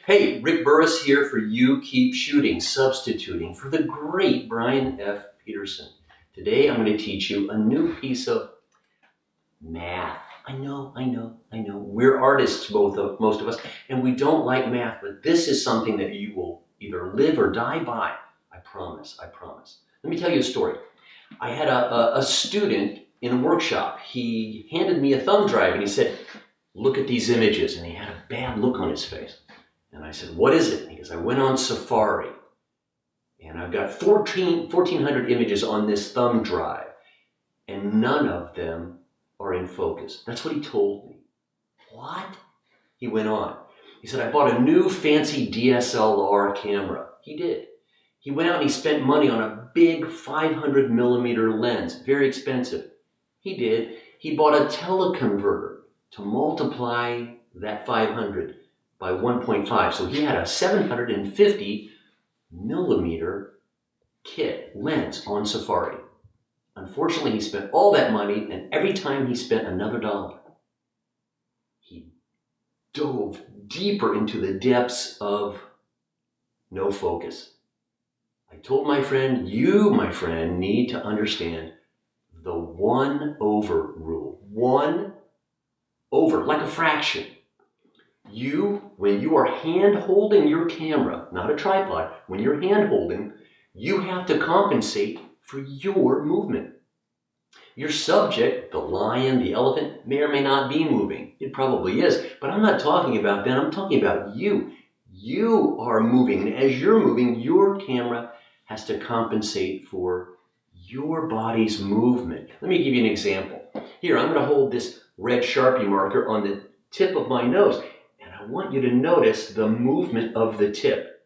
Hey, Rick Burris here for You Keep Shooting, substituting for the great Brian F. Peterson. Today I'm going to teach you a new piece of math. I know. We're artists, most of us, and we don't like math, but this is something that you will either live or die by. I promise. Let me tell you a story. I had a student in a workshop. He handed me a thumb drive and he said, "Look at these images," and he had a bad look on his face. And I said, "What is it?" And he goes, "I went on Safari and I've got 1,400 images on this thumb drive and none of them are in focus." That's what he told me. What? He went on. He said, "I bought a new fancy DSLR camera." He did. He went out and he spent money on a big 500 millimeter lens, very expensive. He did. He bought a teleconverter to multiply that 500 by 1.5. So he had a 750 millimeter kit lens on Safari. Unfortunately, he spent all that money, and every time he spent another dollar, he dove deeper into the depths of no focus. I told my friend, you, my friend, need to understand the 1/over rule. 1/over, like a fraction. When you are hand holding your camera, not a tripod, when you're hand holding, you have to compensate for your movement. Your subject, the lion, the elephant, may or may not be moving. It probably is, but I'm not talking about that. I'm talking about you. You are moving, and as you're moving, your camera has to compensate for your body's movement. Let me give you an example. Here, I'm going to hold this red Sharpie marker on the tip of my nose. I want you to notice the movement of the tip.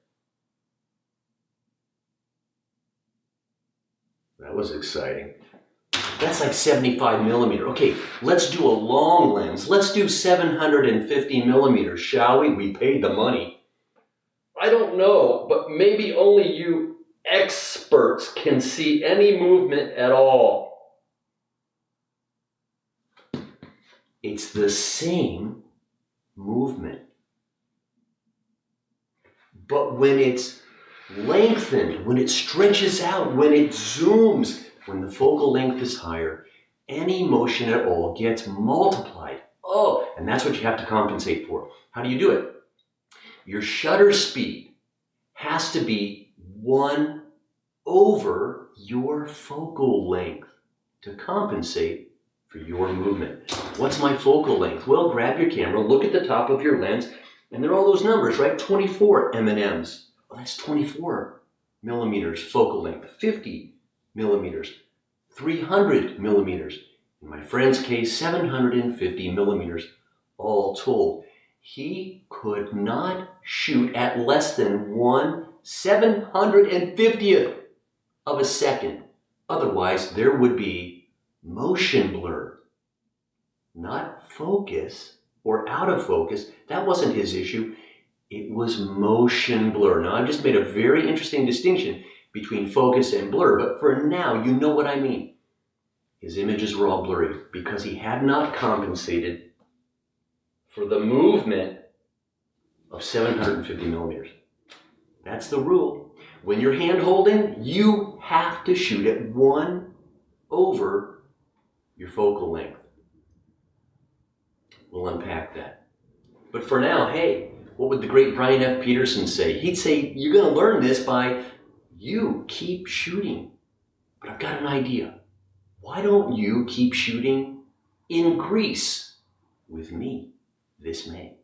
That was exciting. That's like 75 millimeter. Okay, let's do a long lens. Let's do 750 millimeters, shall we? We paid the money. I don't know, but maybe only you experts can see any movement at all. It's the same movement. But when it's lengthened, when it stretches out, when it zooms, when the focal length is higher, any motion at all gets multiplied. Oh, and that's what you have to compensate for. How do you do it? Your shutter speed has to be 1/over your focal length to compensate for your movement. What's my focal length? Well, grab your camera, look at the top of your lens, and there are all those numbers, right? 24 mm. Well, that's 24 millimeters focal length. 50 millimeters. 300 millimeters. In my friend's case, 750 millimeters all told. He could not shoot at less than 1/750th of a second. Otherwise, there would be motion blur. Not focus or out of focus. That wasn't his issue. It was motion blur. Now, I've just made a very interesting distinction between focus and blur, but for now, you know what I mean. His images were all blurry because he had not compensated for the movement of 750 millimeters. That's the rule. When you're hand holding, you have to shoot at 1/over your focal length. We'll unpack that. But for now, hey, what would the great Brian F. Peterson say? He'd say, you're going to learn this by you keep shooting. But I've got an idea. Why don't you keep shooting in Greece with me this May?